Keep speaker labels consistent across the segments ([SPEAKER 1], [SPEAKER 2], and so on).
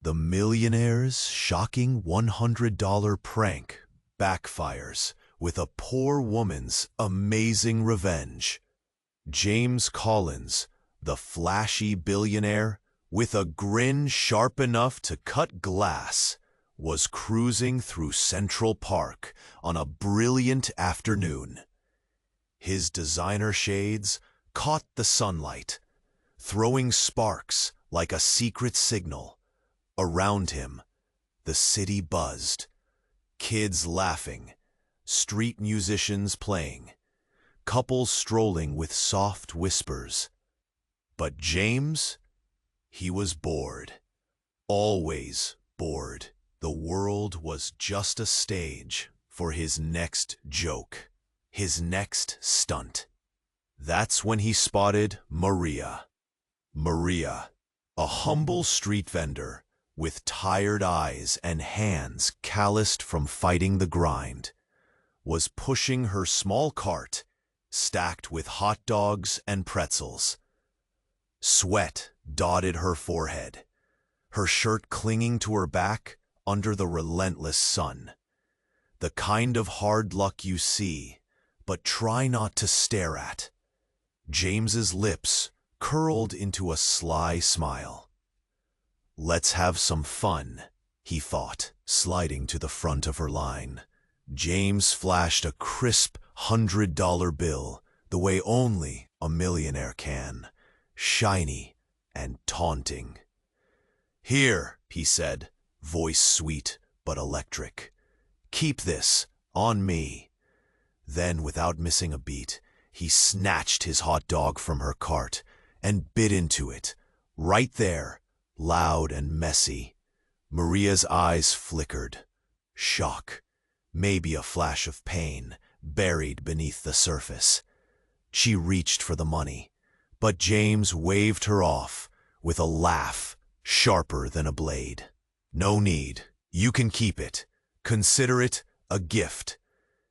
[SPEAKER 1] The Millionaire's shocking $100 prank backfires with a poor woman's amazing revenge. James Collins, the flashy billionaire, with a grin sharp enough to cut glass, was cruising through Central Park on a brilliant afternoon. His designer shades caught the sunlight, throwing sparks like a secret signal. Around him, the city buzzed, kids laughing, street musicians playing, couples strolling with soft whispers. But James, he was bored, always bored. The world was just a stage for his next joke, his next stunt. That's when he spotted Maria. Maria, a humble street vendor with tired eyes and hands calloused from fighting the grind, was pushing her small cart stacked with hot dogs and pretzels. Sweat dotted her forehead, her shirt clinging to her back under the relentless sun. The kind of hard luck you see, but try not to stare at. James's lips curled into a sly smile. "Let's have some fun," he thought, sliding to the front of her line. James flashed a crisp $100 bill, the way only a millionaire can, shiny and taunting. "Here," he said, voice sweet but electric. "Keep this, on me." Then, without missing a beat, he snatched his hot dog from her cart and bit into it, right there, loud and messy. Maria's eyes flickered. Shock, maybe a flash of pain, buried beneath the surface. She reached for the money, but James waved her off with a laugh sharper than a blade. "No need. You can keep it. Consider it a gift."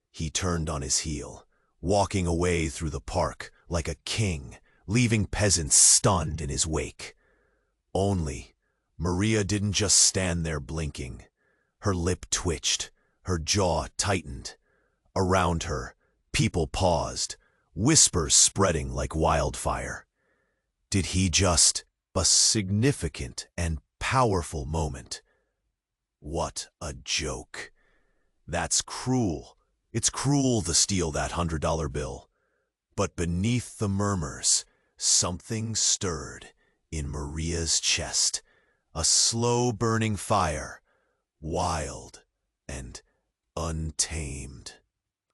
[SPEAKER 1] He turned on his heel, walking away through the park like a king, leaving peasants stunned in his wake. Only, Maria didn't just stand there blinking. Her lip twitched, her jaw tightened. Around her, people paused, whispers spreading like wildfire. Did he just... a significant and powerful moment? What a joke. That's cruel. It's cruel to steal that $100 bill. But beneath the murmurs, something stirred in Maria's chest, a slow-burning fire, wild and untamed,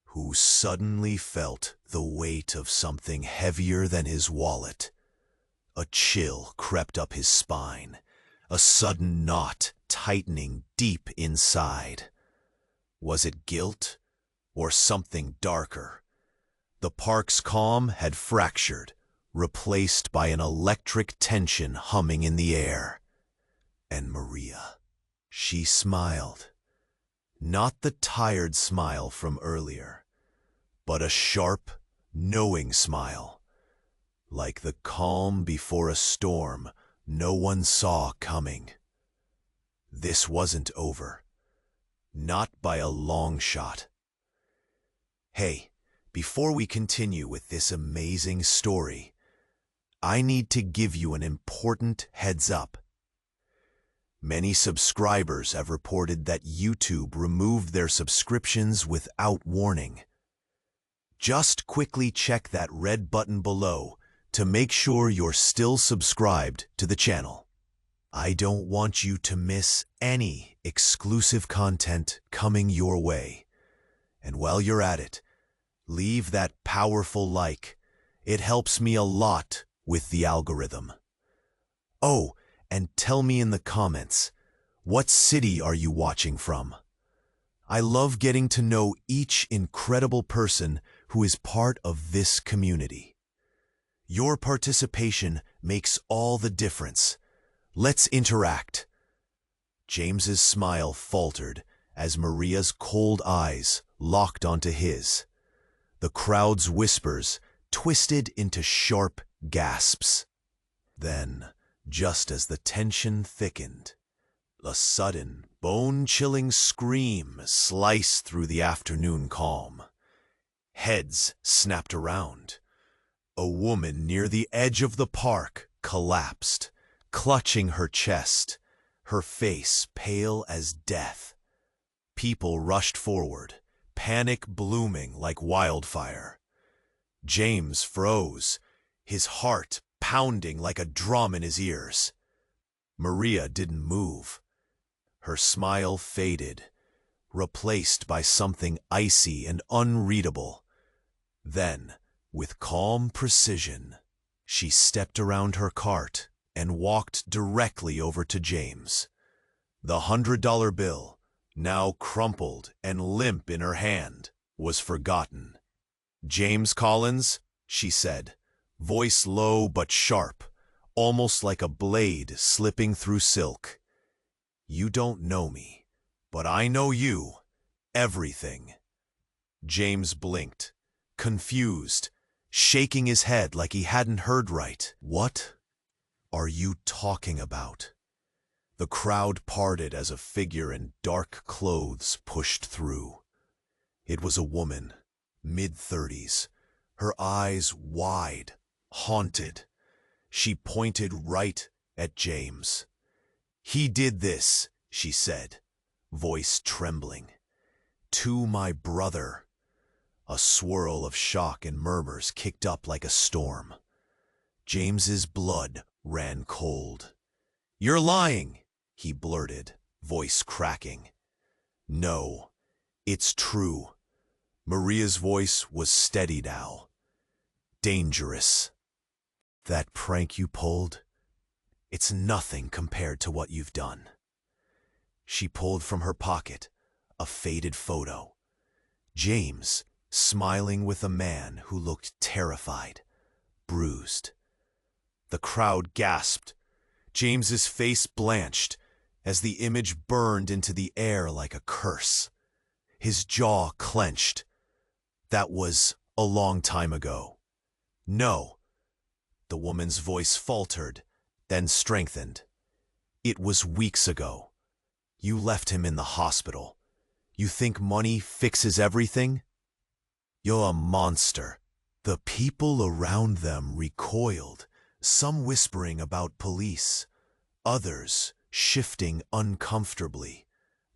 [SPEAKER 1] who suddenly felt the weight of something heavier than his wallet. A chill crept up his spine, a sudden knot tightening deep inside. Was it guilt or something darker? The park's calm had fractured, replaced by an electric tension humming in the air. And Maria, she smiled. Not the tired smile from earlier, but a sharp, knowing smile, like the calm before a storm no one saw coming. This wasn't over. Not by a long shot. Hey, before we continue with this amazing story, I need to give you an important heads up. Many subscribers have reported that YouTube removed their subscriptions without warning. Just quickly check that red button below to make sure you're still subscribed to the channel. I don't want you to miss any exclusive content coming your way. And while you're at it, leave that powerful like. It helps me a lot with the algorithm. Oh, and tell me in the comments, what city are you watching from? I love getting to know each incredible person who is part of this community. Your participation makes all the difference. Let's interact. James's smile faltered as Maria's cold eyes locked onto his. The crowd's whispers twisted into sharp gasps. Then, just as the tension thickened, A sudden, bone-chilling scream sliced through the afternoon calm. Heads snapped around. A woman near the edge of the park collapsed, clutching her chest, her face pale as death. People rushed forward, panic blooming like wildfire. James froze, his heart pounding like a drum in his ears. Maria didn't move. Her smile faded, replaced by something icy and unreadable. Then, with calm precision, she stepped around her cart and walked directly over to James. The $100 bill, now crumpled and limp in her hand, was forgotten. "James Collins," she said, voice low but sharp, almost like a blade slipping through silk. "You don't know me, but I know you. Everything." James blinked, confused, shaking his head like he hadn't heard right. "What are you talking about?" The crowd parted as a figure in dark clothes pushed through. It was a woman, mid-30s, her eyes wide, haunted. She pointed right at James. "He did this," she said, voice trembling. "To my brother." A swirl of shock and murmurs kicked up like a storm. James's blood ran cold. "You're lying," he blurted, voice cracking. "No, it's true." Maria's voice was steady now. "Dangerous. That prank you pulled, it's nothing compared to what you've done." She pulled from her pocket a faded photo. James smiling with a man who looked terrified, bruised. The crowd gasped. James's face blanched as the image burned into the air like a curse. His jaw clenched. "That was a long time ago." "No." The woman's voice faltered, then strengthened. "It was weeks ago. You left him in the hospital. You think money fixes everything? You're a monster." The people around them recoiled, some whispering about police, others shifting uncomfortably,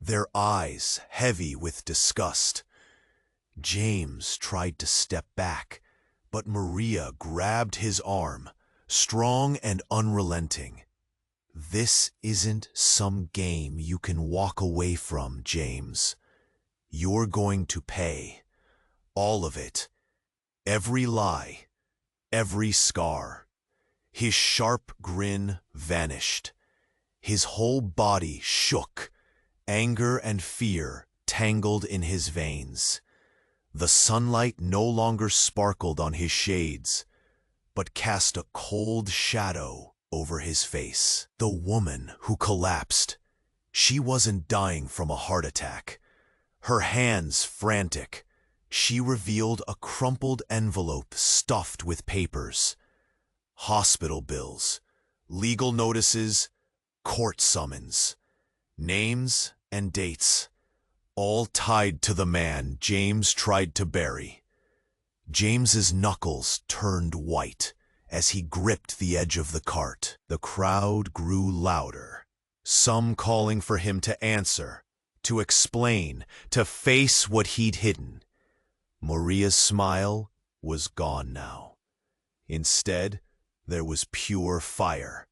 [SPEAKER 1] their eyes heavy with disgust. James tried to step back, but Maria grabbed his arm, strong and unrelenting. "This isn't some game you can walk away from, James. You're going to pay. All of it. Every lie. Every scar." His sharp grin vanished. His whole body shook, anger and fear tangled in his veins. The sunlight no longer sparkled on his shades, but cast a cold shadow over his face. The woman who collapsed, she wasn't dying from a heart attack. Her hands frantic, she revealed a crumpled envelope stuffed with papers. Hospital bills, legal notices, court summons, names and dates, all tied to the man James tried to bury. James's knuckles turned white as he gripped the edge of the cart. The crowd grew louder, some calling for him to answer, to explain, to face what he'd hidden. Maria's smile was gone now. Instead, there was pure fire.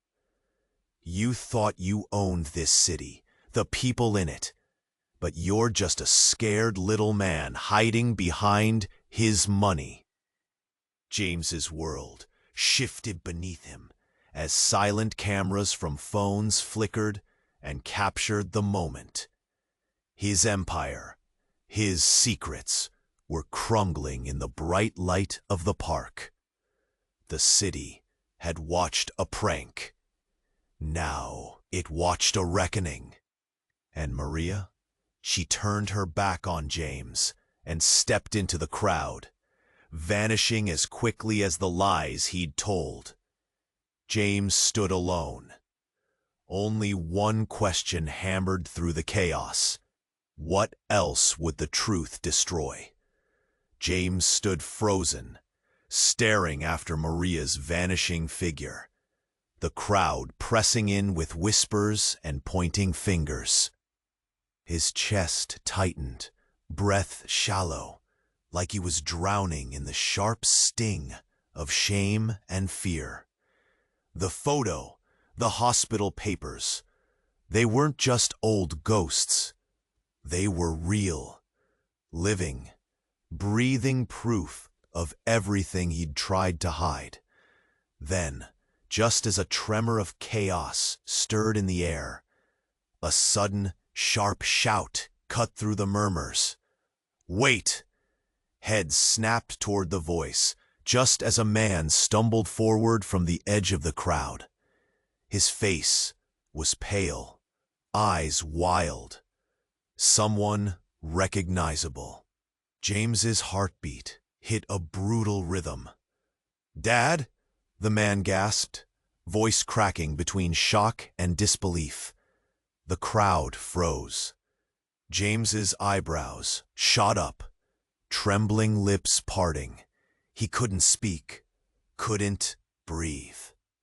[SPEAKER 1] "You thought you owned this city, the people in it, but you're just a scared little man hiding behind his money." James's world shifted beneath him as silent cameras from phones flickered and captured the moment. His empire, his secrets, were crumbling in the bright light of the park. The city had watched a prank. Now it watched a reckoning. And Maria? She turned her back on James and stepped into the crowd, vanishing as quickly as the lies he'd told. James stood alone, Only one question hammered through the chaos. What else would the truth destroy? James stood frozen, staring after Maria's vanishing figure, the crowd pressing in with whispers and pointing fingers. His chest tightened, breath shallow, like he was drowning in the sharp sting of shame and fear. The photo, the hospital papers, they weren't just old ghosts. They were real, living, breathing proof of everything he'd tried to hide. Then, just as a tremor of chaos stirred in the air, a sudden, sharp shout cut through the murmurs. "Wait!" Heads snapped toward the voice, just as a man stumbled forward from the edge of the crowd. His face was pale, eyes wild. Someone recognizable. James's heartbeat hit a brutal rhythm. "Dad?" the man gasped, voice cracking between shock and disbelief. The crowd froze. James's eyebrows shot up, trembling lips parting. He couldn't speak, couldn't breathe.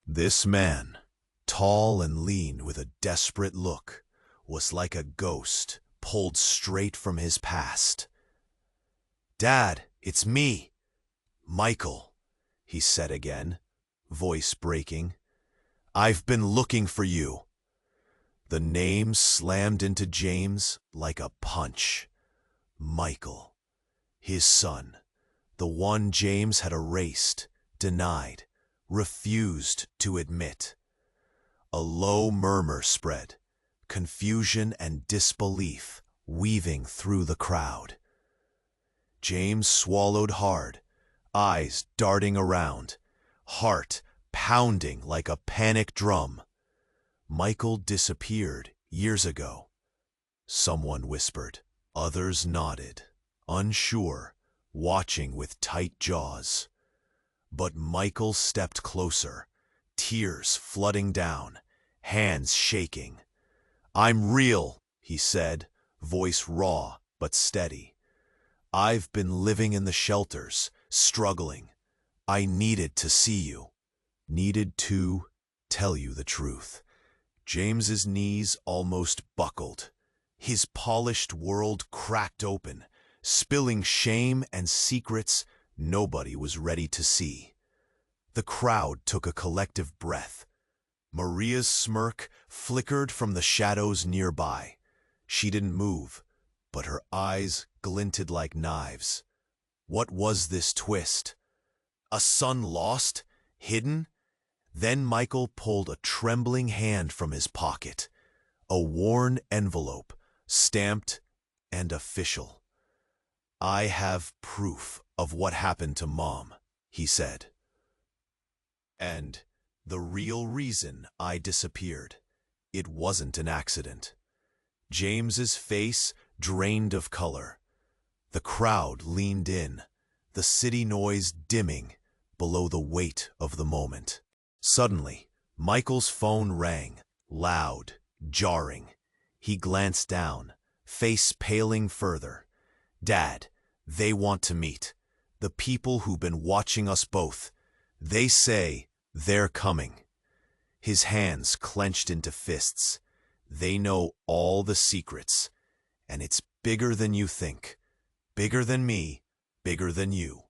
[SPEAKER 1] This man, tall and lean with a desperate look, was like a ghost pulled straight from his past. "Dad, it's me, Michael," he said again, voice breaking. "I've been looking for you." The name slammed into James like a punch. Michael, his son, the one James had erased, denied, refused to admit. A low murmur spread, confusion and disbelief weaving through the crowd. James swallowed hard, eyes darting around, heart pounding like a panic drum. Michael disappeared years ago. Someone whispered. Others nodded, unsure, watching with tight jaws. But Michael stepped closer, tears flooding down, hands shaking. "I'm real," he said, voice raw but steady. "I've been living in the shelters, struggling. I needed to see you. Needed to tell you the truth." James's knees almost buckled. His polished world cracked open, spilling shame and secrets nobody was ready to see. The crowd took a collective breath. Maria's smirk flickered from the shadows nearby. She didn't move, but her eyes glinted like knives. What was this twist? A son lost? Hidden? Then Michael pulled a trembling hand from his pocket. A worn envelope, stamped and official. "I have proof of what happened to Mom," he said. "And the real reason I disappeared. It wasn't an accident." James's face drained of color. The crowd leaned in, the city noise dimming below the weight of the moment. Suddenly, Michael's phone rang, loud, jarring. He glanced down, face paling further. "Dad, they want to meet. The people who've been watching us both. They say they're coming." His hands clenched into fists. "They know all the secrets, and it's bigger than you think. Bigger than me, bigger than you."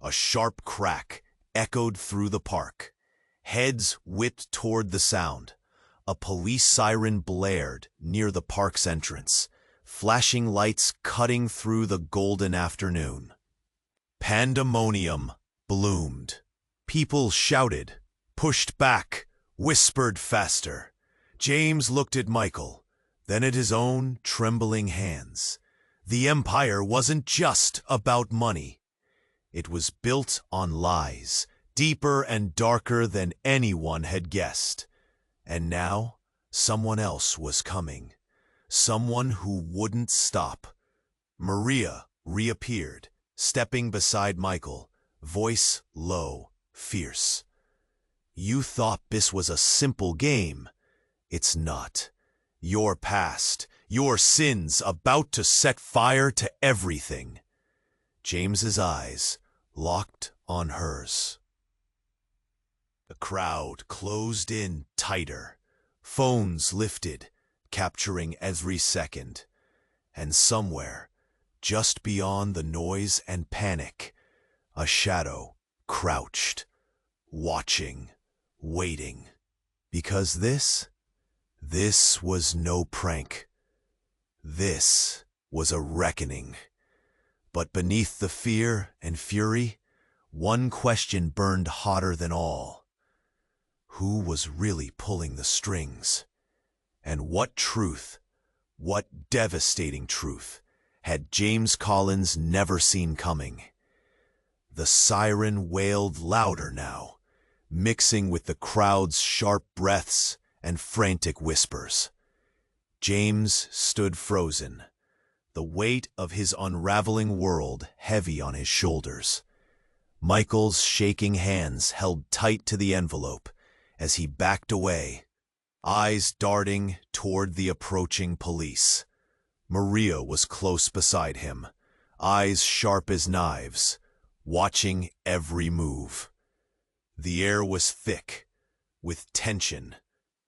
[SPEAKER 1] A sharp crack echoed through the park. Heads whipped toward the sound. A police siren blared near the park's entrance, flashing lights cutting through the golden afternoon. Pandemonium bloomed. People shouted, pushed back, whispered faster. James looked at Michael, then at his own trembling hands. The empire wasn't just about money. It was built on lies, deeper and darker than anyone had guessed. And now, someone else was coming. Someone who wouldn't stop. Maria reappeared, stepping beside Michael, voice low, fierce. "You thought this was a simple game. It's not. Your past, your sins about to set fire to everything. James's eyes locked on hers. The crowd closed in tighter, phones lifted, capturing every second. And somewhere, just beyond the noise and panic, a shadow crouched, watching, waiting. Because this was no prank. This was a reckoning. But beneath the fear and fury, one question burned hotter than all. Who was really pulling the strings? And what truth, what devastating truth, had James Collins never seen coming? The siren wailed louder now, mixing with the crowd's sharp breaths and frantic whispers. James stood frozen, the weight of his unraveling world heavy on his shoulders. Michael's shaking hands held tight to the envelope as he backed away, eyes darting toward the approaching police. Maria was close beside him, eyes sharp as knives, watching every move. The air was thick, with tension,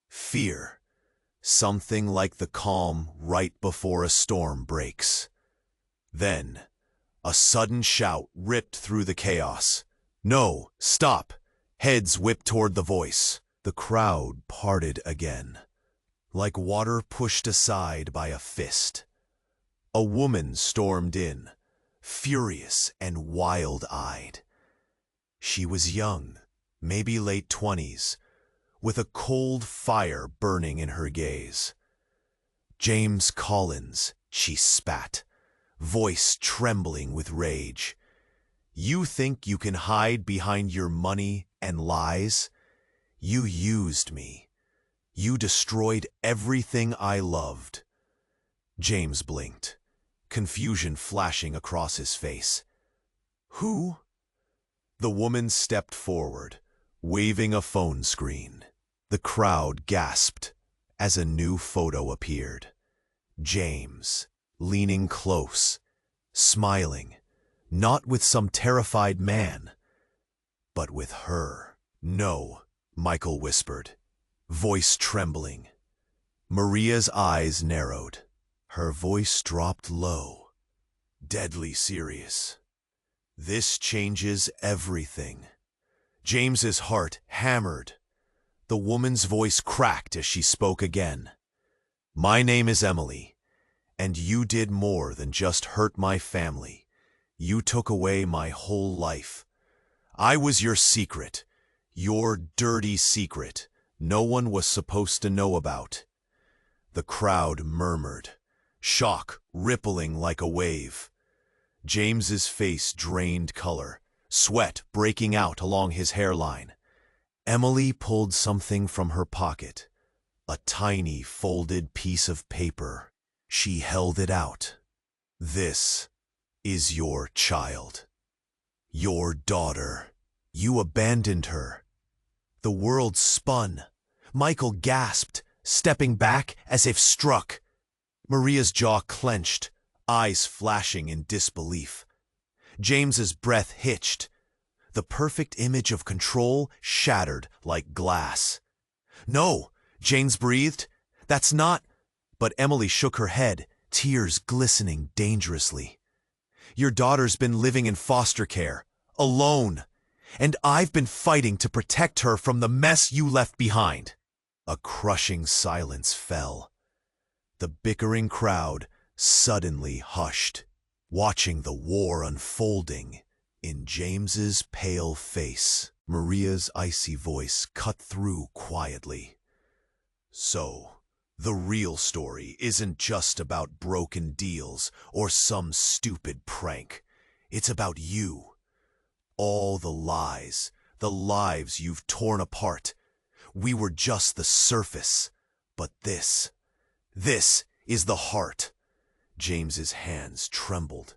[SPEAKER 1] fear, something like the calm right before a storm breaks. Then, a sudden shout ripped through the chaos. "No, stop!" Heads whipped toward the voice. The crowd parted again, like water pushed aside by a fist. A woman stormed in, furious and wild-eyed. She was young, maybe late 20s, with a cold fire burning in her gaze. "James Collins," she spat, voice trembling with rage. "You think you can hide behind your money and lies? You used me. You destroyed everything I loved." James blinked, confusion flashing across his face. "Who?" The woman stepped forward, waving a phone screen. The crowd gasped as a new photo appeared. James, leaning close, smiling, not with some terrified man, but with her. "No," Michael whispered, voice trembling. Maria's eyes narrowed. Her voice dropped low, deadly serious. "This changes everything." James's heart hammered. The woman's voice cracked as she spoke again. "My name is Emily, and you did more than just hurt my family. You took away my whole life. I was your secret, your dirty secret no one was supposed to know about." The crowd murmured, shock rippling like a wave. James's face drained color, sweat breaking out along his hairline. Emily pulled something from her pocket, a tiny folded piece of paper. She held it out. "This is your child. Your daughter. You abandoned her." The world spun. Michael gasped, stepping back as if struck. Maria's jaw clenched, eyes flashing in disbelief. James's breath hitched. The perfect image of control shattered like glass. "No," James breathed. "That's not—" But Emily shook her head, tears glistening dangerously. "Your daughter's been living in foster care, alone, and I've been fighting to protect her from the mess you left behind." A crushing silence fell. The bickering crowd suddenly hushed, watching the war unfolding in James's pale face. Maria's icy voice cut through quietly. "So, the real story isn't just about broken deals or some stupid prank. It's about you. All the lies, the lives you've torn apart. We were just the surface, but this is the heart." James's hands trembled.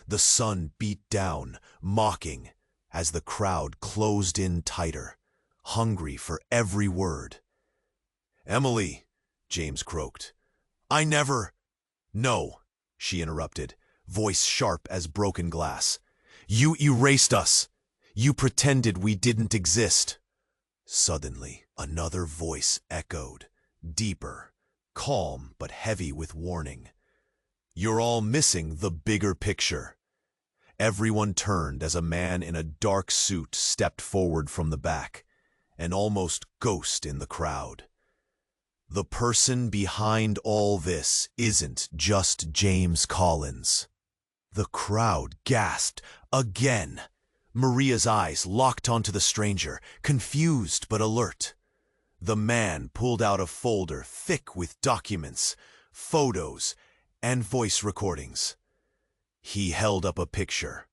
[SPEAKER 1] The sun beat down, mocking, as the crowd closed in tighter, hungry for every word. "Emily," James croaked. "I never—" "No," she interrupted, voice sharp as broken glass. "You erased us. You pretended we didn't exist." Suddenly, another voice echoed, deeper, calm but heavy with warning. "You're all missing the bigger picture." Everyone turned as a man in a dark suit stepped forward from the back, an almost ghost in the crowd. The person behind all this isn't just James Collins. The crowd gasped again. Maria's eyes locked onto the stranger, confused but alert. The man pulled out a folder thick with documents, photos, and voice recordings. He held up a picture.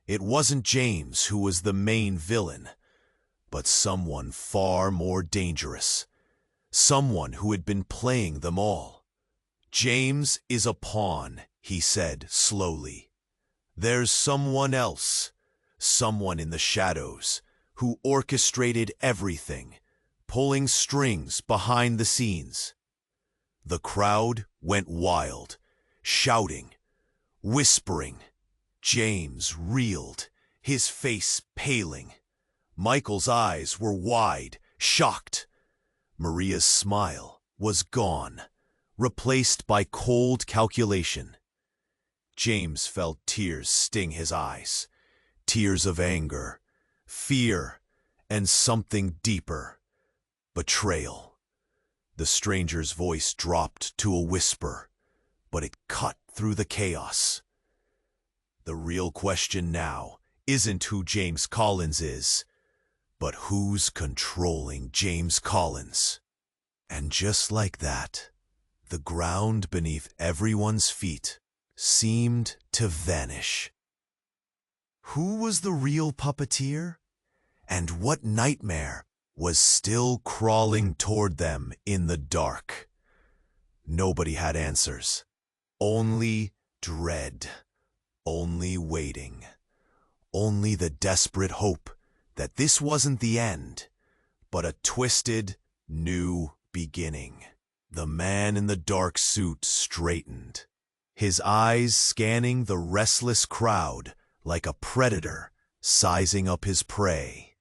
[SPEAKER 1] It wasn't James who was the main villain, but someone far more dangerous. Someone who had been playing them all. "James is a pawn," he said slowly. "There's someone else, someone in the shadows, who orchestrated everything, pulling strings behind the scenes." The crowd went wild, shouting, whispering. James reeled, his face paling. Michael's eyes were wide, shocked. Maria's smile was gone, replaced by cold calculation. James felt tears sting his eyes, tears of anger, fear, and something deeper, betrayal. The stranger's voice dropped to a whisper, but it cut through the chaos. "The real question now isn't who James Collins is, but who's controlling James Collins." And just like that, the ground beneath everyone's feet seemed to vanish. Who was the real puppeteer? And what nightmare was still crawling toward them in the dark? Nobody had answers. Only dread. Only waiting. Only the desperate hope that this wasn't the end, but a twisted, new beginning. The man in the dark suit straightened, his eyes scanning the restless crowd like a predator sizing up his prey.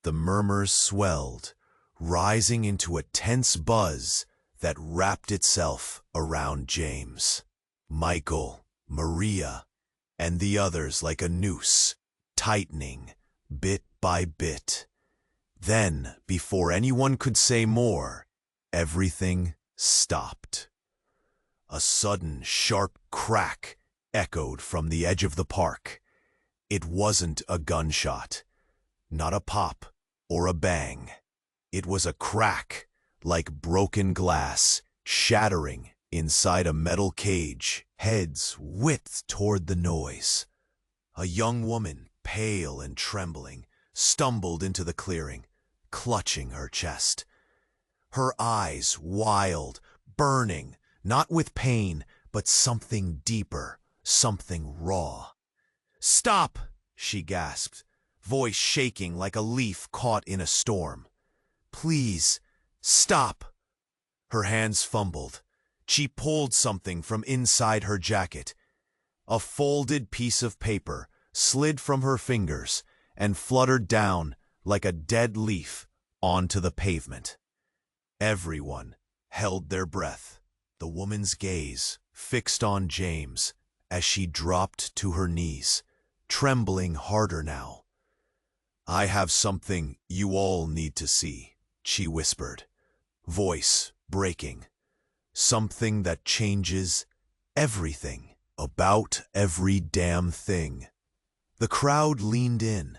[SPEAKER 1] The murmurs swelled, rising into a tense buzz that wrapped itself around James, Michael, Maria, and the others like a noose, tightening bit by bit. Then, before anyone could say more, everything stopped. A sudden, sharp crack echoed from the edge of the park. It wasn't a gunshot, not a pop or a bang. It was a crack, like broken glass, shattering inside a metal cage, heads whipped toward the noise. A young woman, pale and trembling, stumbled into the clearing, clutching her chest. Her eyes wild, burning, not with pain, but something deeper, something raw. "Stop!" she gasped, voice shaking like a leaf caught in a storm. "Please, stop!" Her hands fumbled. She pulled something from inside her jacket. A folded piece of paper slid from her fingers and fluttered down like a dead leaf onto the pavement. Everyone held their breath, the woman's gaze fixed on James as she dropped to her knees, trembling harder now. "I have something you all need to see," she whispered, voice breaking. "Something that changes everything, about every damn thing." The crowd leaned in,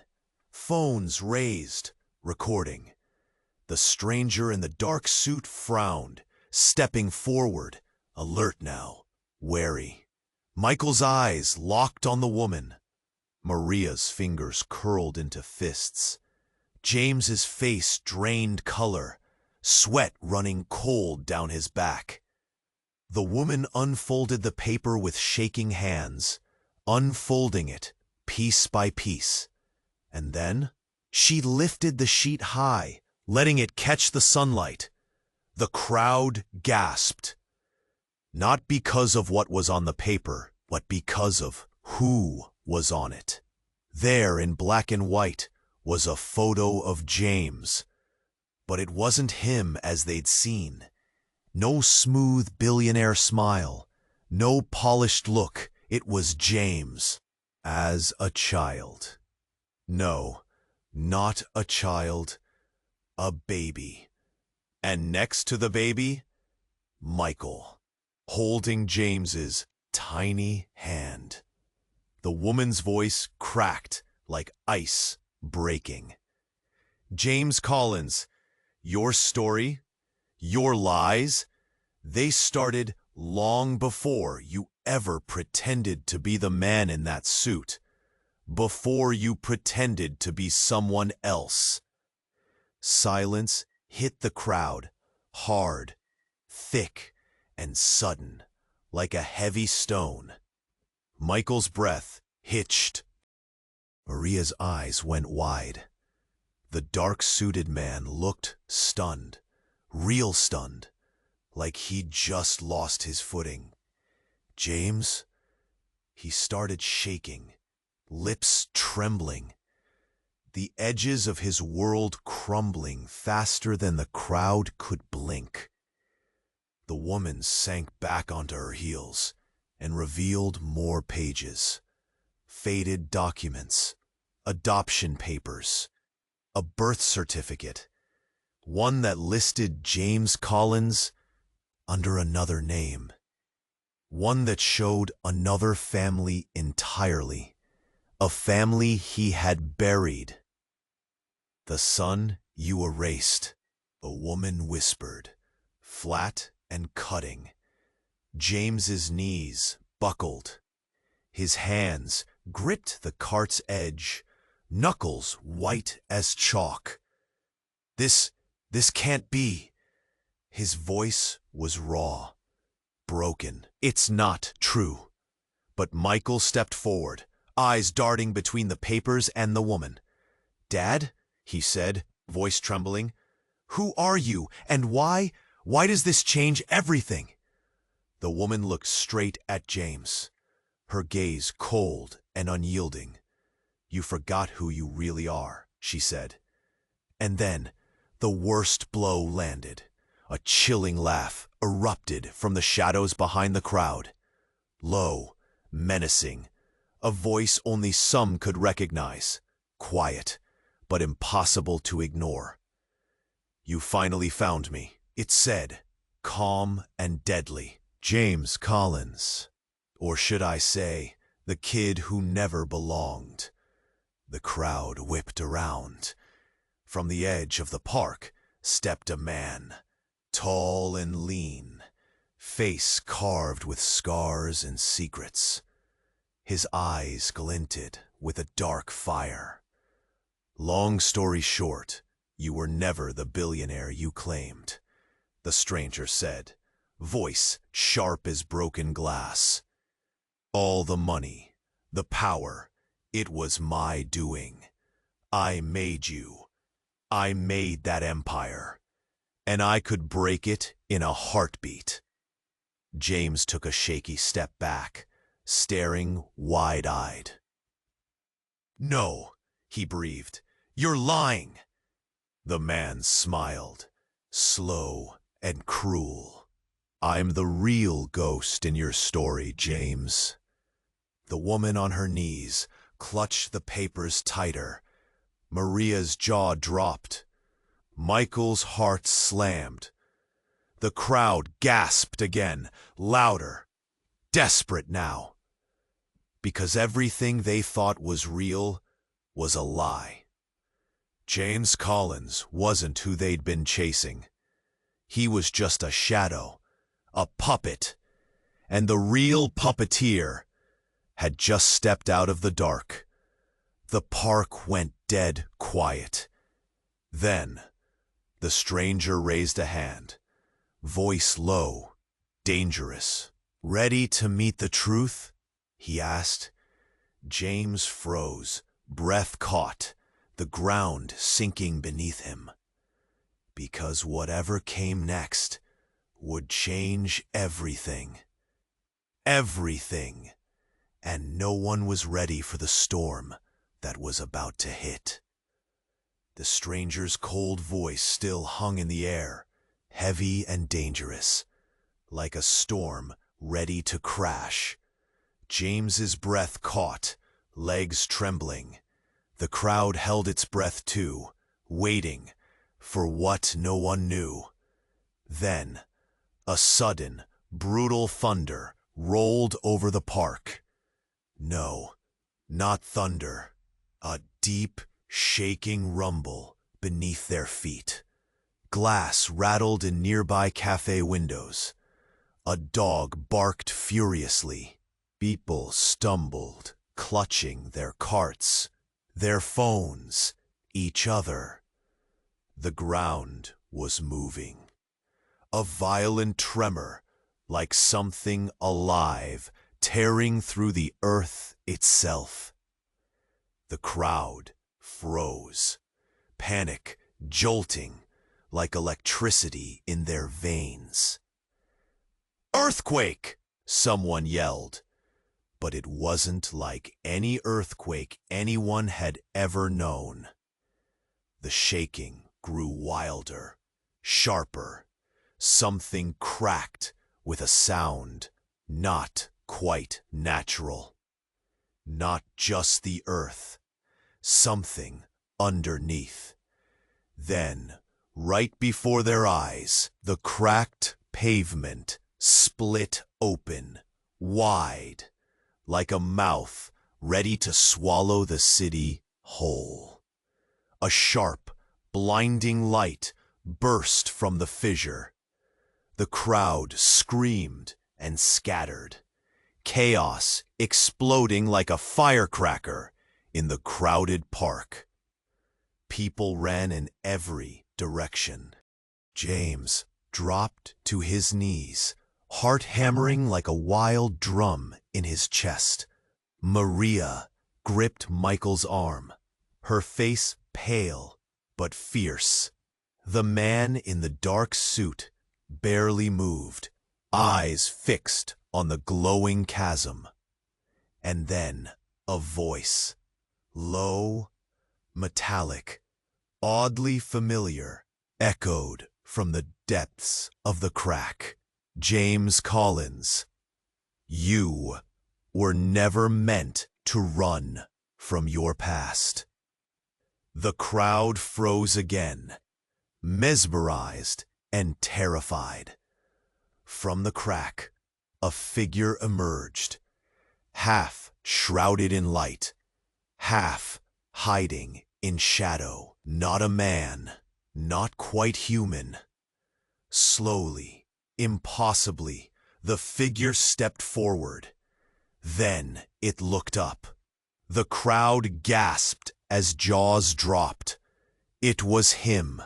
[SPEAKER 1] phones raised, recording. The stranger in the dark suit frowned, stepping forward, alert now, wary. Michael's eyes locked on the woman. Maria's fingers curled into fists. James's face drained color, sweat running cold down his back. The woman unfolded the paper with shaking hands, unfolding it piece by piece. And then she lifted the sheet high, letting it catch the sunlight. The crowd gasped, not because of what was on the paper, but because of who was on it. There in black and white was a photo of James, but it wasn't him as they'd seen. No smooth billionaire smile, no polished look. It was James as a child. No, not a child, a baby. And next to the baby, Michael, holding James's tiny hand. The woman's voice cracked like ice breaking. James Collins, your story, your lies, they started long before you ever pretended to be the man in that suit, before you pretended to be someone else. Silence hit the crowd, hard, thick, and sudden, like a heavy stone. Michael's breath hitched. Maria's eyes went wide. The dark-suited man looked stunned, real stunned, like he'd just lost his footing. James? He started shaking, lips trembling, the edges of his world crumbling faster than the crowd could blink. The woman sank back onto her heels and revealed more pages. Faded documents, adoption papers, a birth certificate, one that listed James Collins under another name, one that showed another family entirely, a family he had buried. The son you erased, a woman whispered, flat and cutting. James's knees buckled. His hands gripped the cart's edge, knuckles white as chalk. This can't be. His voice was raw, broken. It's not true. But Michael stepped forward, eyes darting between the papers and the woman. "Dad," he said, voice trembling, "who are you, and why does this change everything?" The woman looked straight at James, her gaze cold and unyielding. "You forgot who you really are," she said. And then the worst blow landed. A chilling laugh erupted from the shadows behind the crowd. Low, menacing, a voice only some could recognize. Quiet, but impossible to ignore. "You finally found me," it said, calm and deadly. "James Collins. Or should I say, the kid who never belonged." The crowd whipped around. From the edge of the park stepped a man, tall and lean, face carved with scars and secrets. His eyes glinted with a dark fire. "Long story short, you were never the billionaire you claimed," the stranger said, voice sharp as broken glass. "All the money, the power, it was my doing. I made you. I made that empire. And I could break it in a heartbeat." James took a shaky step back, staring wide-eyed. "No," he breathed. "You're lying." The man smiled, slow and cruel. "I'm the real ghost in your story, James." The woman on her knees clutched the papers tighter. Maria's jaw dropped. Michael's heart slammed. The crowd gasped again, louder, desperate now. Because everything they thought was real was a lie. James Collins wasn't who they'd been chasing. He was just a shadow, a puppet, and the real puppeteer had just stepped out of the dark. The park went dead quiet. Then, the stranger raised a hand, voice low, dangerous. "Ready to meet the truth?" he asked. James froze, breath caught, the ground sinking beneath him. because whatever came next would change everything. Everything. And no one was ready for the storm that was about to hit. The stranger's cold voice still hung in the air, heavy and dangerous, like a storm ready to crash. James's breath caught, legs trembling. The crowd held its breath too, waiting for what no one knew. Then, a sudden, brutal thunder rolled over the park. No, not thunder. A deep, shaking rumble beneath their feet. Glass rattled in nearby cafe windows. A dog barked furiously. People stumbled, clutching their carts, their phones, each other. The ground was moving. A violent tremor, like something alive, tearing through the earth itself. The crowd froze, panic jolting like electricity in their veins. "Earthquake!" someone yelled. But it wasn't like any earthquake anyone had ever known. The shaking grew wilder, sharper. Something cracked with a sound not quite natural. Not just the earth, something underneath. Then, right before their eyes, the cracked pavement split open, wide, like a mouth ready to swallow the city whole. A sharp, blinding light burst from the fissure. The crowd screamed and scattered, chaos exploding like a firecracker in the crowded park. People ran in every direction. James dropped to his knees, heart hammering like a wild drum in his chest. Maria gripped Michael's arm, her face pale but fierce. The man in the dark suit barely moved, eyes fixed on the glowing chasm. And then a voice, low, metallic, oddly familiar, echoed from the depths of the crack. "James Collins, you were never meant to run from your past." The crowd froze again, mesmerized and terrified. From the crack, a figure emerged, half shrouded in light, half hiding in shadow. Not a man, not quite human. Slowly, impossibly, the figure stepped forward. Then it looked up. The crowd gasped as jaws dropped. It was him.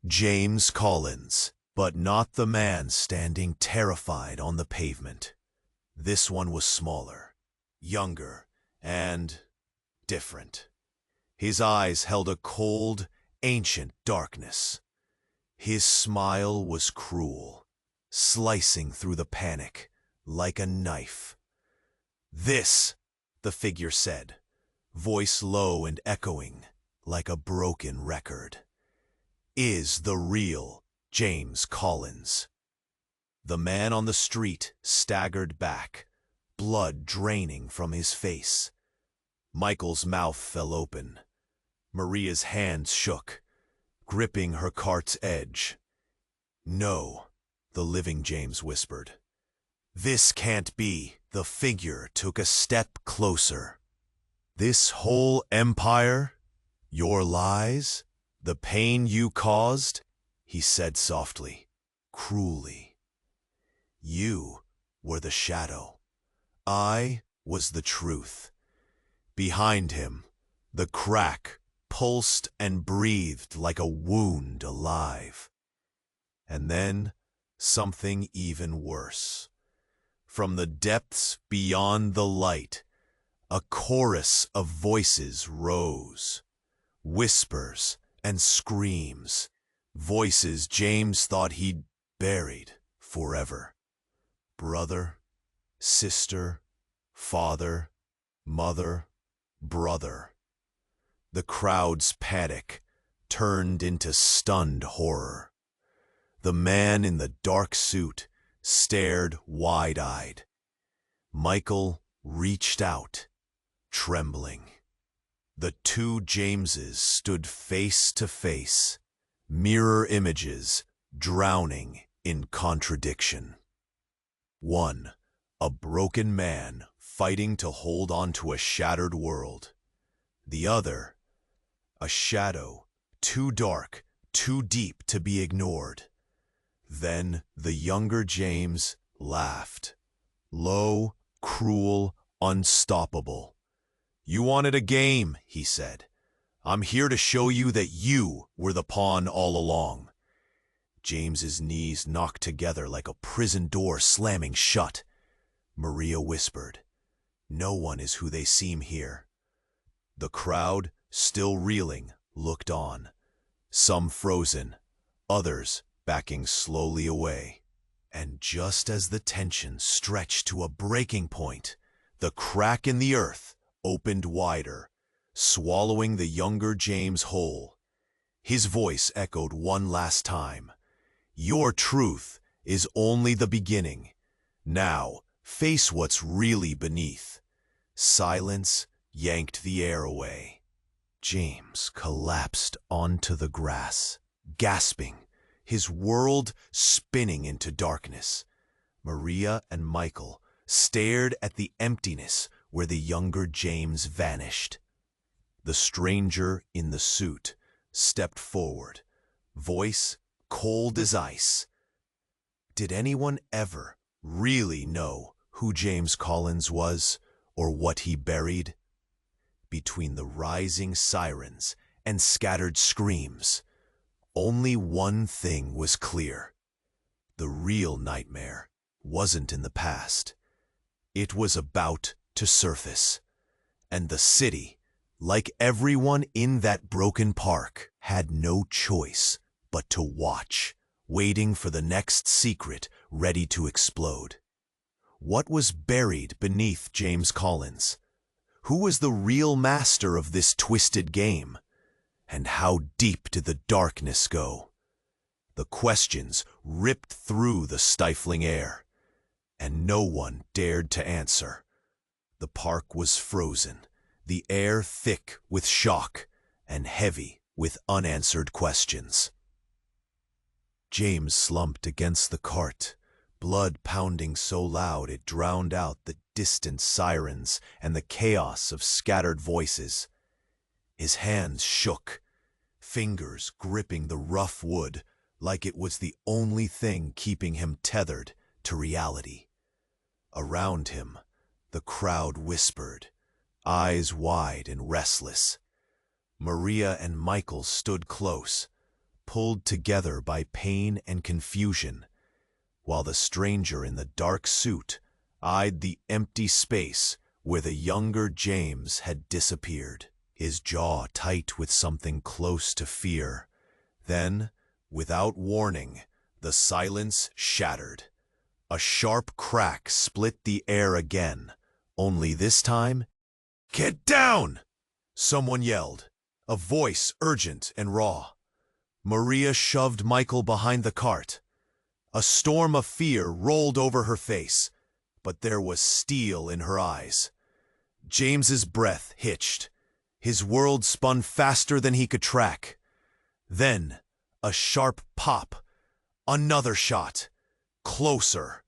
[SPEAKER 1] James Collins, but not the man standing terrified on the pavement. This one was smaller, younger, and different. His eyes held a cold, ancient darkness. His smile was cruel, slicing through the panic like a knife. "This," the figure said, voice low and echoing like a broken record, "is the real James Collins." The man on the street staggered back, blood draining from his face. Michael's mouth fell open. Maria's hands shook, gripping her cart's edge. "No," the living James whispered. "This can't be." The figure took a step closer. "This whole empire? Your lies? The pain you caused?" he said softly, cruelly. "You were the shadow. I was the truth." Behind him, the crack pulsed and breathed like a wound alive. And then something even worse. From the depths beyond the light, a chorus of voices rose, whispers and screams, Voices James thought he'd buried forever. Brother, sister, father, mother, brother. The crowd's panic turned into stunned horror. The man in the dark suit stared wide-eyed. Michael reached out, trembling. The two Jameses stood face to face, mirror images drowning in contradiction. One, a broken man fighting to hold on to a shattered world. The other, a shadow too dark, too deep to be ignored. Then the younger James laughed. Low, cruel, unstoppable. "You wanted a game," he said. "I'm here to show you that you were the pawn all along." James's knees knocked together like a prison door slamming shut. Maria whispered, "No one is who they seem here." The crowd, still reeling, looked on. Some frozen, others backing slowly away. And just as the tension stretched to a breaking point, the crack in the earth opened wider, swallowing the younger James whole. His voice echoed one last time. "Your truth is only the beginning. Now, face what's really beneath." Silence yanked the air away. James collapsed onto the grass, gasping, his world spinning into darkness. Maria and Michael stared at the emptiness where the younger James vanished. The stranger in the suit stepped forward, voice cold as ice. Did anyone ever really know who James Collins was or what he buried? Between the rising sirens and scattered screams, only one thing was clear. The real nightmare wasn't in the past. It was about to surface. And the city, like everyone in that broken park, had no choice but to watch, waiting for the next secret ready to explode. What was buried beneath James Collins? Who was the real master of this twisted game? And how deep did the darkness go? The questions ripped through the stifling air, and no one dared to answer. The park was frozen, the air thick with shock and heavy with unanswered questions. James slumped against the cart, blood pounding so loud it drowned out the distant sirens and the chaos of scattered voices. His hands shook, fingers gripping the rough wood like it was the only thing keeping him tethered to reality. Around him, the crowd whispered, eyes wide and restless. Maria and Michael stood close, pulled together by pain and confusion, while the stranger in the dark suit eyed the empty space where the younger James had disappeared, his jaw tight with something close to fear. Then, without warning, the silence shattered. A sharp crack split the air again, only this time, "Get down!" someone yelled, a voice urgent and raw. Maria shoved Michael behind the cart. A storm of fear rolled over her face, but there was steel in her eyes. James's breath hitched. His world spun faster than he could track. Then, a sharp pop. Another shot. Closer.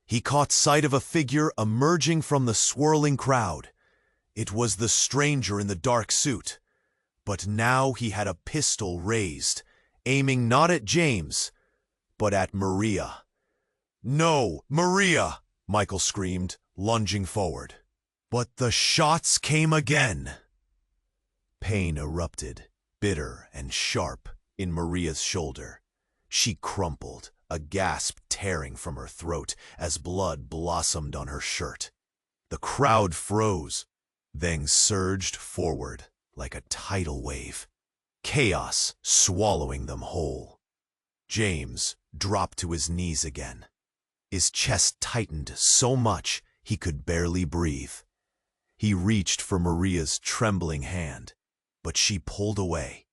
[SPEAKER 1] He caught sight of a figure emerging from the swirling crowd. It was the stranger in the dark suit. But now he had a pistol raised, aiming not at James, but at Maria. "No, Maria!" Michael screamed, lunging forward. But the shots came again. Pain erupted, bitter and sharp, in Maria's shoulder. She crumpled, a gasp tearing from her throat as blood blossomed on her shirt. The crowd froze, then surged forward like a tidal wave, chaos swallowing them whole. James dropped to his knees again. His chest tightened so much he could barely breathe. He reached for Maria's trembling hand, but she pulled away,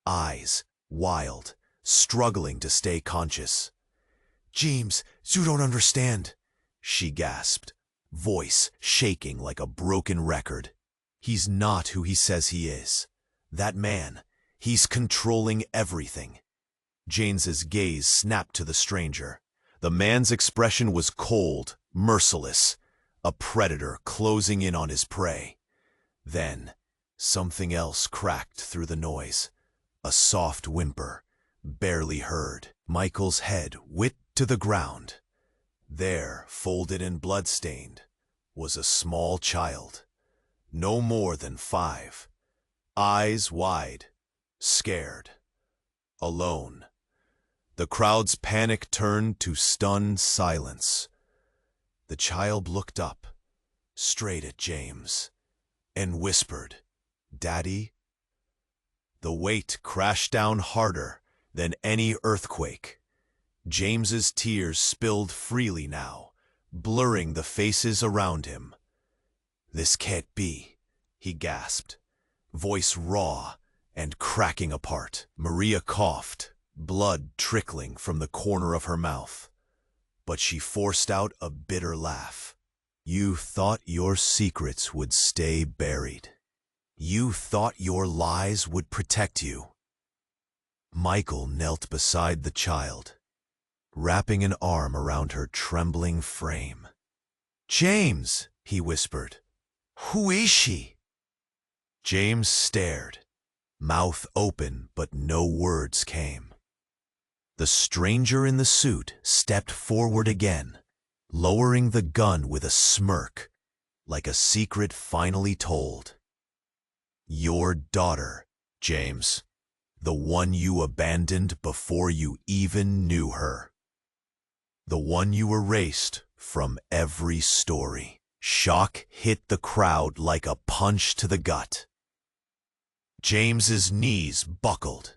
[SPEAKER 1] eyes wild, struggling to stay conscious. "James, you don't understand," she gasped, voice shaking like a broken record. "He's not who he says he is. That man, he's controlling everything." James's gaze snapped to the stranger. The man's expression was cold, merciless, a predator closing in on his prey. Then, something else cracked through the noise. A soft whimper, barely heard. Michael's head whipped to the ground. There, folded and blood-stained, was a small child, no more than 5, eyes wide, scared, alone. The crowd's panic turned to stunned silence. The child looked up, straight at James, and whispered, "Daddy?" The weight crashed down harder than any earthquake. James's tears spilled freely now, blurring the faces around him. "This can't be," he gasped, voice raw and cracking apart. Maria coughed, blood trickling from the corner of her mouth. But she forced out a bitter laugh. "You thought your secrets would stay buried. You thought your lies would protect you." Michael knelt beside the child, wrapping an arm around her trembling frame. "James," he whispered, "who is she?" James stared, mouth open but no words came. The stranger in the suit stepped forward again, lowering the gun with a smirk, like a secret finally told. "Your daughter, James, the one you abandoned before you even knew her. The one you erased from every story." Shock hit the crowd like a punch to the gut. James's knees buckled.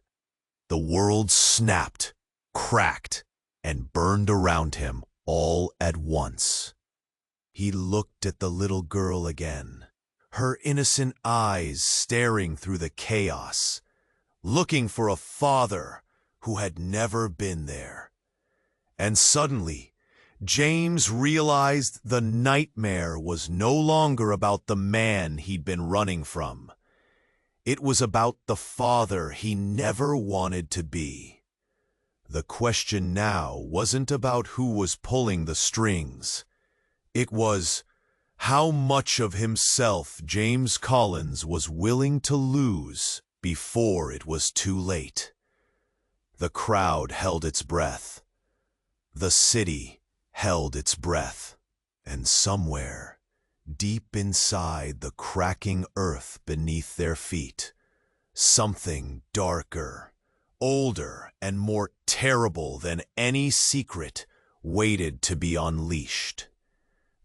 [SPEAKER 1] The world snapped, cracked, and burned around him all at once. He looked at the little girl again, her innocent eyes staring through the chaos, looking for a father who had never been there. And suddenly, James realized the nightmare was no longer about the man he'd been running from. It was about the father he never wanted to be. The question now wasn't about who was pulling the strings. It was how much of himself James Collins was willing to lose before it was too late. The crowd held its breath. The city held its breath. And somewhere, deep inside the cracking earth beneath their feet, something darker, older, and more terrible than any secret waited to be unleashed.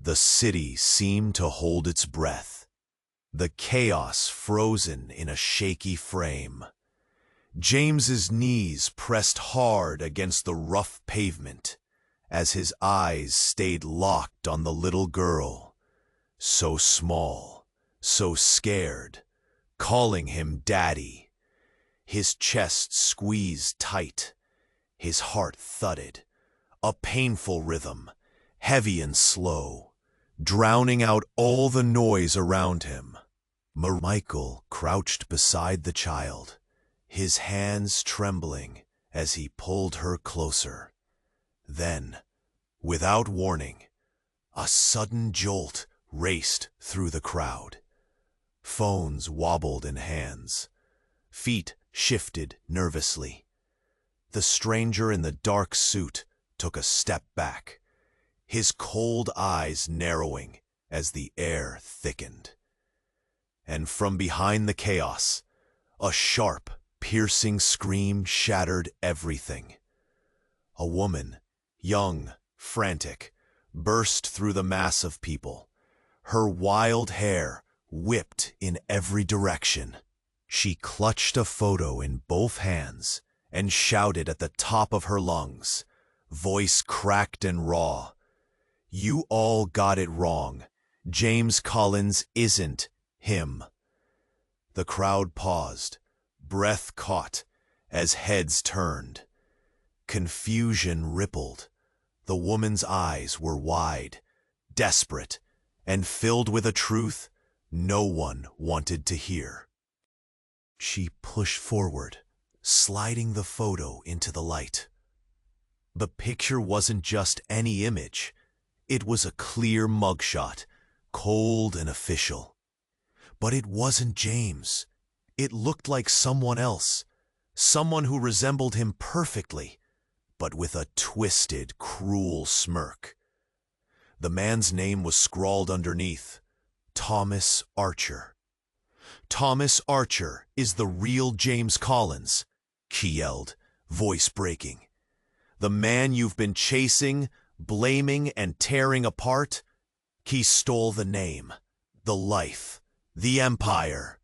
[SPEAKER 1] The city seemed to hold its breath, the chaos frozen in a shaky frame. James's knees pressed hard against the rough pavement as his eyes stayed locked on the little girl, so small, so scared, calling him Daddy. His chest squeezed tight, his heart thudded, a painful rhythm, heavy and slow, drowning out all the noise around him. Michael crouched beside the child, his hands trembling as he pulled her closer. Then, without warning, a sudden jolt raced through the crowd. Phones wobbled in hands. Feet shifted nervously. The stranger in the dark suit took a step back, his cold eyes narrowing as the air thickened. And from behind the chaos, a sharp, piercing scream shattered everything. A woman, young, frantic, burst through the mass of people, her wild hair whipped in every direction. She clutched a photo in both hands and shouted at the top of her lungs, voice cracked and raw. "You all got it wrong. James Collins isn't him." The crowd paused, breath caught, as heads turned. Confusion rippled. The woman's eyes were wide, desperate, and filled with a truth no one wanted to hear. She pushed forward, sliding the photo into the light. The picture wasn't just any image. It was a clear mugshot, cold and official. But it wasn't James. It looked like someone else, someone who resembled him perfectly, but with a twisted, cruel smirk. The man's name was scrawled underneath, Thomas Archer. "Thomas Archer is the real James Collins," he yelled, voice breaking. "The man you've been chasing, blaming, and tearing apart. He stole the name, the life, the empire."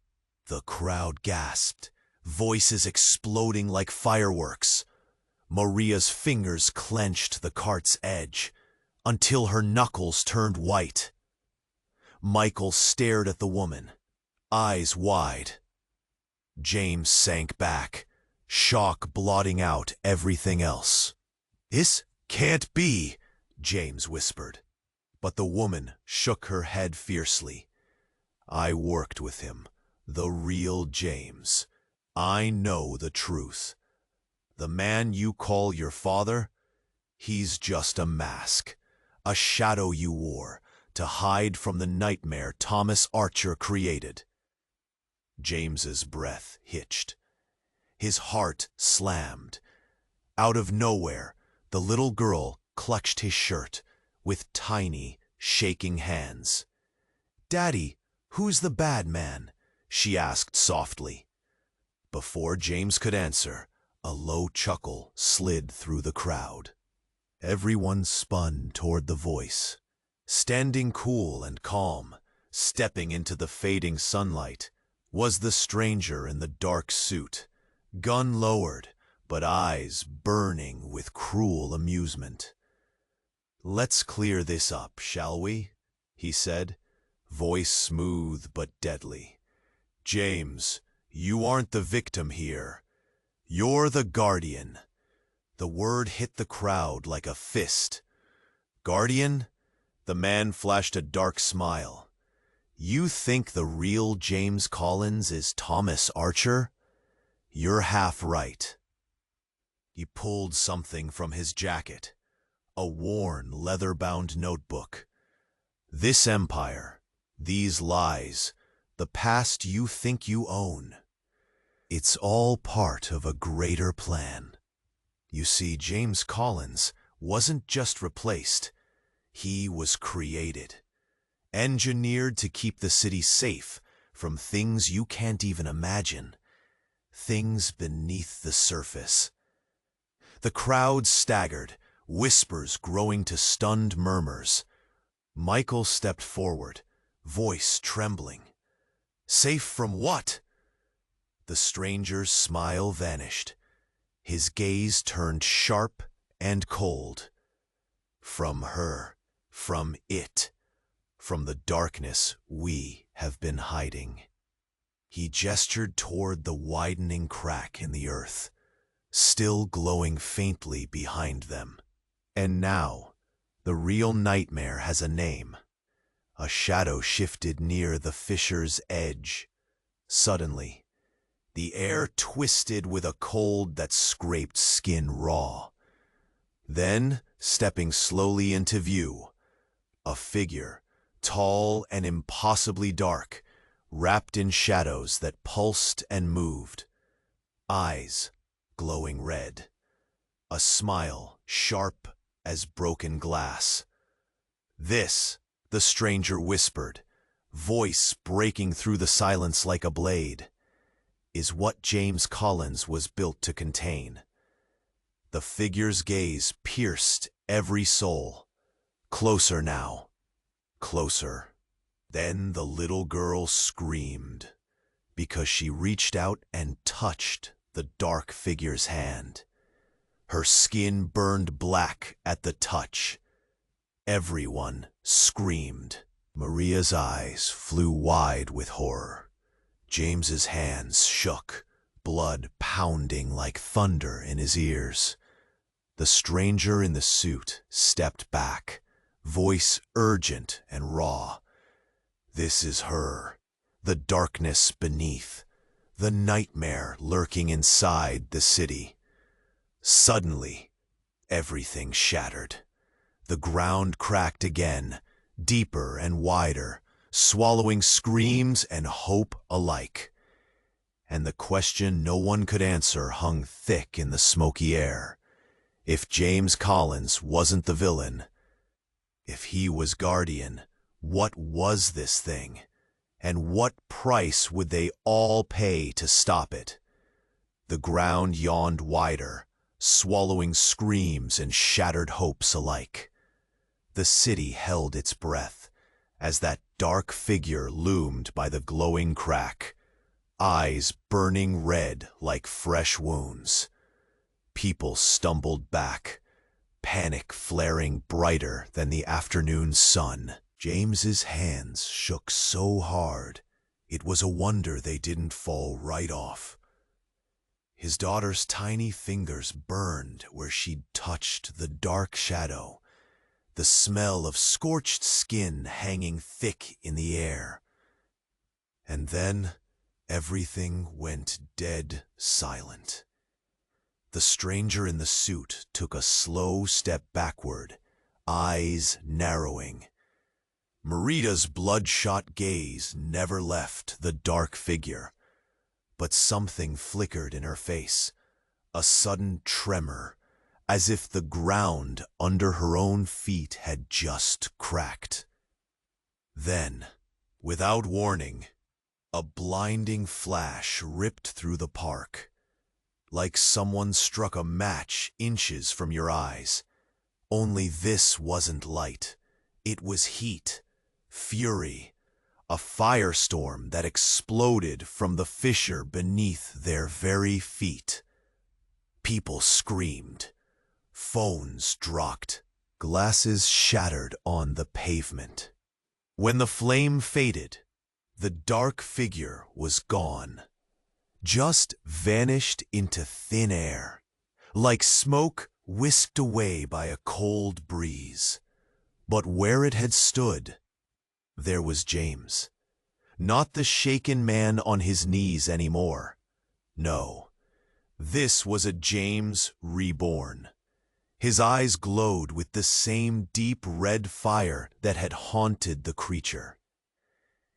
[SPEAKER 1] The crowd gasped, voices exploding like fireworks. Maria's fingers clenched the cart's edge until her knuckles turned white. Michael stared at the woman, eyes wide. James sank back, shock blotting out everything else. "This can't be," James whispered. But the woman shook her head fiercely. "I worked with him, the real James. I know the truth. The man you call your father, he's just a mask, a shadow you wore to hide from the nightmare Thomas Archer created." James's breath hitched. His heart slammed. Out of nowhere, the little girl clutched his shirt with tiny, shaking hands. "Daddy, who's the bad man?" she asked softly. Before James could answer, a low chuckle slid through the crowd. Everyone spun toward the voice. Standing cool and calm, stepping into the fading sunlight, was the stranger in the dark suit, gun lowered, but eyes burning with cruel amusement. "Let's clear this up, shall we?" he said, voice smooth but deadly. "James, you aren't the victim here. You're the guardian." The word hit the crowd like a fist. "Guardian?" The man flashed a dark smile. "You think the real James Collins is Thomas Archer? You're half right." He pulled something from his jacket, a worn, leather-bound notebook. "This empire, these lies, the past you think you own. It's all part of a greater plan." You see, James Collins wasn't just replaced. He was created, engineered to keep the city safe from things you can't even imagine, things beneath the surface. The crowd staggered, whispers growing to stunned murmurs. Michael stepped forward, voice trembling. "Safe from what?" The stranger's smile vanished. His gaze turned sharp and cold. "From her, from it, from the darkness we have been hiding." He gestured toward the widening crack in the earth, still glowing faintly behind them. "And now, the real nightmare has a name." A shadow shifted near the fissure's edge. Suddenly, the air twisted with a cold that scraped skin raw. Then, stepping slowly into view, a figure, tall and impossibly dark, wrapped in shadows that pulsed and moved. Eyes glowing red. A smile sharp as broken glass. "This," the stranger whispered, voice breaking through the silence like a blade, "is what James Collins was built to contain." The figure's gaze pierced every soul. Closer now. Closer. Then the little girl screamed, because she reached out and touched the dark figure's hand. Her skin burned black at the touch. Everyone screamed. Maria's eyes flew wide with horror. James's hands shook, blood pounding like thunder in his ears. The stranger in the suit stepped back, voice urgent and raw. This is her, the darkness beneath, the nightmare lurking inside the city. Suddenly, everything shattered. The ground cracked again, deeper and wider, swallowing screams and hope alike. And the question no one could answer hung thick in the smoky air. If James Collins wasn't the villain, if he was Guardian, what was this thing? And what price would they all pay to stop it? The ground yawned wider, swallowing screams and shattered hopes alike. The city held its breath as that dark figure loomed by the glowing crack, eyes burning red like fresh wounds. People stumbled back, panic flaring brighter than the afternoon sun. James's hands shook so hard, it was a wonder they didn't fall right off. His daughter's tiny fingers burned where she'd touched the dark shadow, the smell of scorched skin hanging thick in the air. And then everything went dead silent. The stranger in the suit took a slow step backward, eyes narrowing. Marita's bloodshot gaze never left the dark figure, but something flickered in her face, a sudden tremor, as if the ground under her own feet had just cracked. Then, without warning, a blinding flash ripped through the park, like someone struck a match inches from your eyes. Only this wasn't light, it was heat. Fury, a firestorm that exploded from the fissure beneath their very feet. People screamed. Phones dropped. Glasses shattered on the pavement. When the flame faded, the dark figure was gone. Just vanished into thin air, like smoke whisked away by a cold breeze. But where it had stood, there was James. Not the shaken man on his knees anymore. No, this was a James reborn. His eyes glowed with the same deep red fire that had haunted the creature.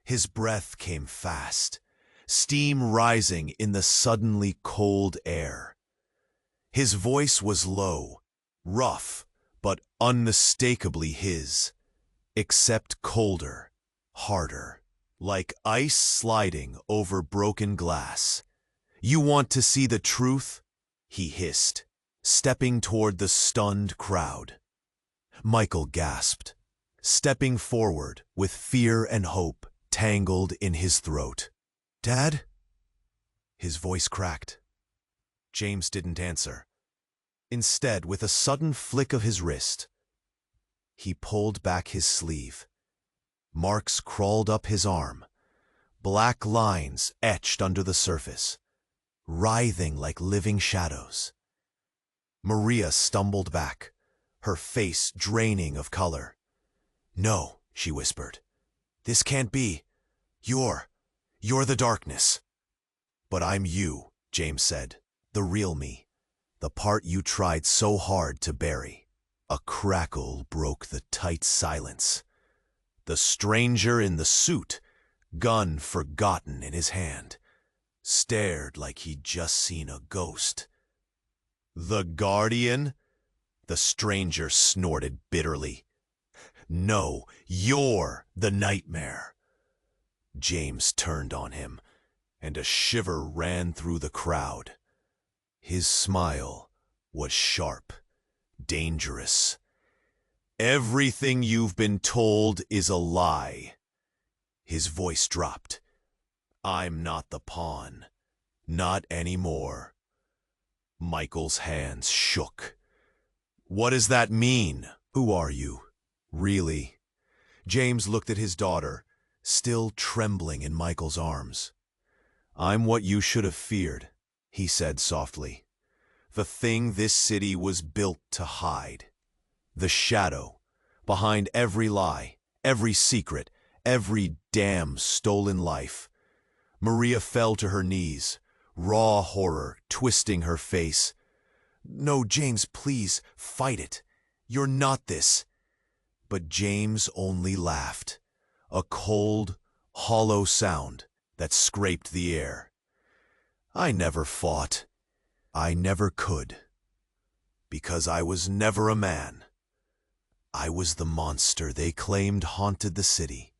[SPEAKER 1] His breath came fast, steam rising in the suddenly cold air. His voice was low, rough, but unmistakably his, except colder, harder, like ice sliding over broken glass. "You want to see the truth?" he hissed, stepping toward the stunned crowd. Michael gasped, stepping forward with fear and hope tangled in his throat. "Dad?" His voice cracked. James didn't answer. Instead, with a sudden flick of his wrist, he pulled back his sleeve. Marks crawled up his arm, black lines etched under the surface, writhing like living shadows. Maria stumbled back, her face draining of color. "No," she whispered. "This can't be. You're the darkness." "But I'm you," James said, "the real me, the part you tried so hard to bury." A crackle broke the tight silence. The stranger in the suit, gun forgotten in his hand, stared like he'd just seen a ghost. "The Guardian?" The stranger snorted bitterly. "No, you're the nightmare." James turned on him, and a shiver ran through the crowd. His smile was sharp, dangerous. "Everything you've been told is a lie." His voice dropped. "I'm not the pawn. Not anymore. Michael's hands shook. What does that mean? Who are you? Really? James looked at his daughter, still trembling in Michael's arms. I'm what you should have feared, he said softly. The thing this city was built to hide. The shadow, behind every lie, every secret, every damn stolen life. Maria fell to her knees, raw horror twisting her face. No, James, please, fight it. You're not this. But James only laughed, a cold, hollow sound that scraped the air. I never fought. I never could. Because I was never a man. I was the monster they claimed haunted the city,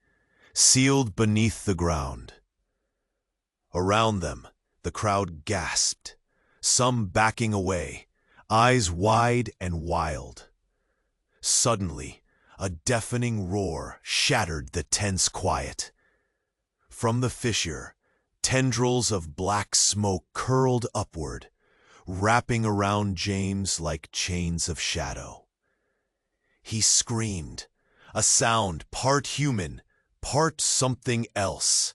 [SPEAKER 1] sealed beneath the ground. Around them, the crowd gasped, some backing away, eyes wide and wild. Suddenly, a deafening roar shattered the tense quiet. From the fissure, tendrils of black smoke curled upward, wrapping around James like chains of shadow. He screamed, a sound part human, part something else.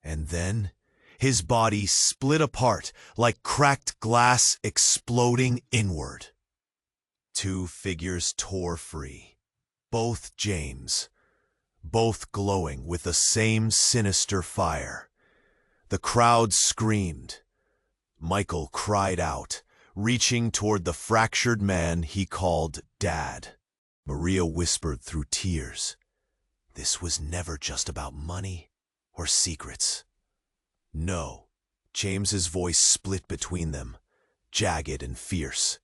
[SPEAKER 1] And then, his body split apart like cracked glass exploding inward. Two figures tore free, both James, both glowing with the same sinister fire. The crowd screamed. Michael cried out, reaching toward the fractured man he called Dad. Maria whispered through tears. This was never just about money or secrets. No, James's voice split between them, jagged and fierce.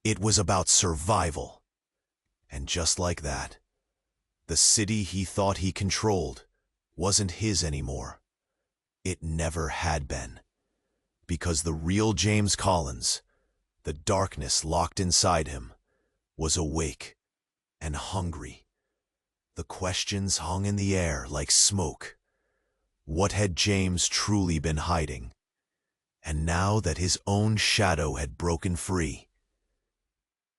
[SPEAKER 1] It was about survival. And just like that, the city he thought he controlled wasn't his anymore. It never had been. Because the real James Collins, the darkness locked inside him, was awake and hungry. The questions hung in the air like smoke. What had James truly been hiding? And now that his own shadow had broken free,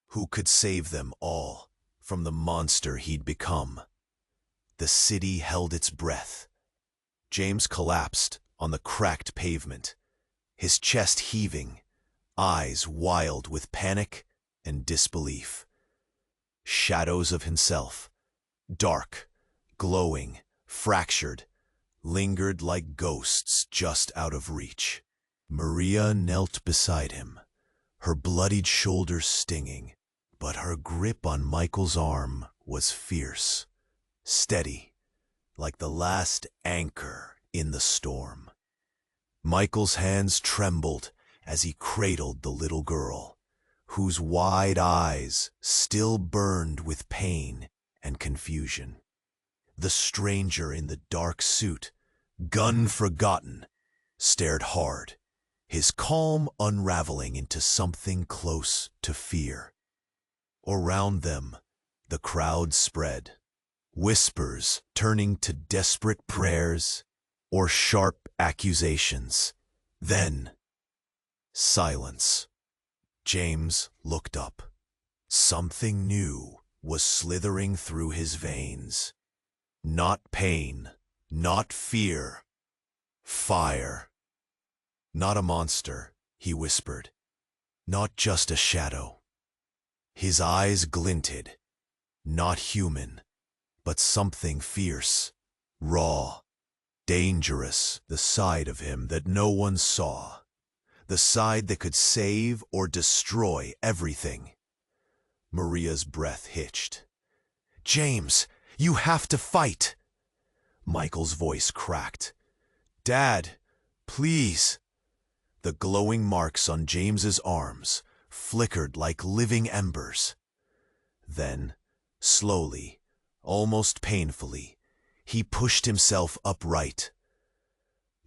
[SPEAKER 1] who could save them all from the monster he'd become? The city held its breath. James collapsed on the cracked pavement, his chest heaving, eyes wild with panic and disbelief. Shadows of himself, dark, glowing, fractured, lingered like ghosts just out of reach. Maria knelt beside him, her bloodied shoulders stinging, but her grip on Michael's arm was fierce, steady, like the last anchor in the storm. Michael's hands trembled as he cradled the little girl, whose wide eyes still burned with pain and confusion. The stranger in the dark suit, gun forgotten, stared hard, his calm unraveling into something close to fear. Around them, the crowd spread, whispers turning to desperate prayers or sharp accusations. Then, silence. James looked up. Something new was slithering through his veins. Not pain, not fear. Fire. Not a monster, he whispered. Not just a shadow. His eyes glinted. Not human, but something fierce, raw, dangerous. The side of him that no one saw. The side that could save or destroy everything. Maria's breath hitched. James, you have to fight. Michael's voice cracked. Dad, please. The glowing marks on James's arms flickered like living embers. Then, slowly, almost painfully, he pushed himself upright.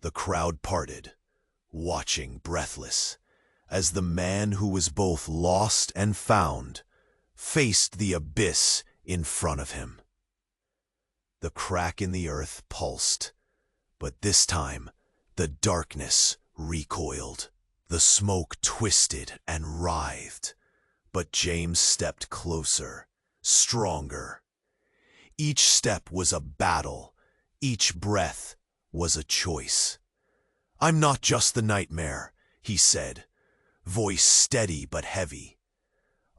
[SPEAKER 1] The crowd parted, watching breathless, as the man who was both lost and found faced the abyss in front of him. The crack in the earth pulsed, but this time the darkness recoiled. The smoke twisted and writhed, but James stepped closer, stronger. Each step was a battle, each breath was a choice. "I'm not just the nightmare," he said, voice steady but heavy.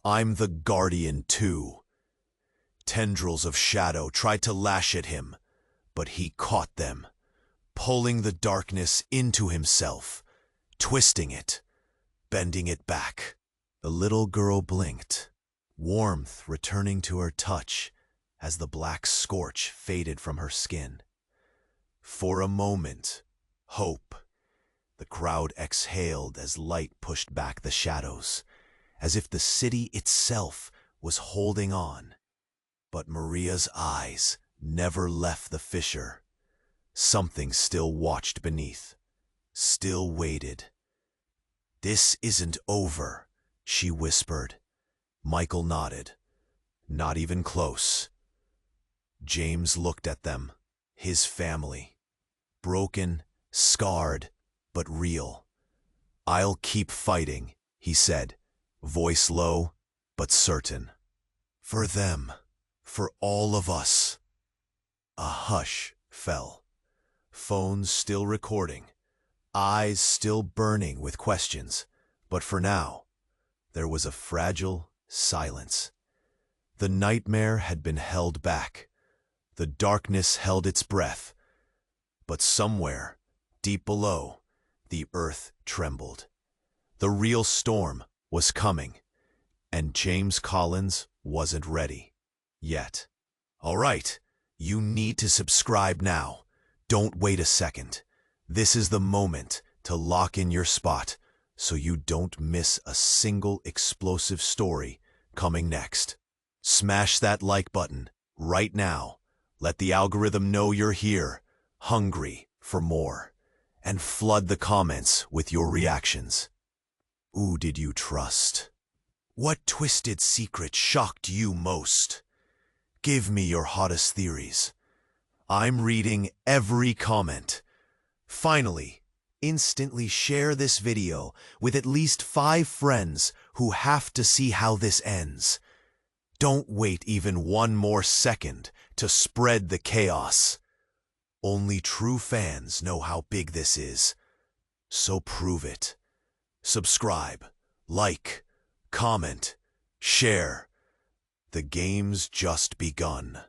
[SPEAKER 1] "I'm the guardian too." Tendrils of shadow tried to lash at him, but he caught them, pulling the darkness into himself, twisting it, bending it back. The little girl blinked, warmth returning to her touch as the black scorch faded from her skin. For a moment, hope. The crowd exhaled as light pushed back the shadows, as if the city itself was holding on. But Maria's eyes never left the fissure. Something still watched beneath, still waited. "This isn't over," she whispered. Michael nodded. "Not even close." James looked at them, his family. Broken, scarred, but real. "I'll keep fighting," he said, voice low but certain. "For them, for all of us." A hush fell. Phones still recording, eyes still burning with questions, but for now, there was a fragile silence. The nightmare had been held back. The darkness held its breath. But somewhere, deep below, the earth trembled. The real storm was coming, and James Collins wasn't ready. Yet. All right, you need to subscribe now. Don't wait a second. This is the moment to lock in your spot so you don't miss a single explosive story coming next. Smash that like button right now. Let the algorithm know you're here, hungry for more, and flood the comments with your reactions. Who did you trust? What twisted secret shocked you most? Give me your hottest theories. I'm reading every comment. Finally, instantly share this video with at least 5 friends who have to see how this ends. Don't wait even one more second to spread the chaos. Only true fans know how big this is. So prove it. Subscribe, like, comment, share. The game's just begun.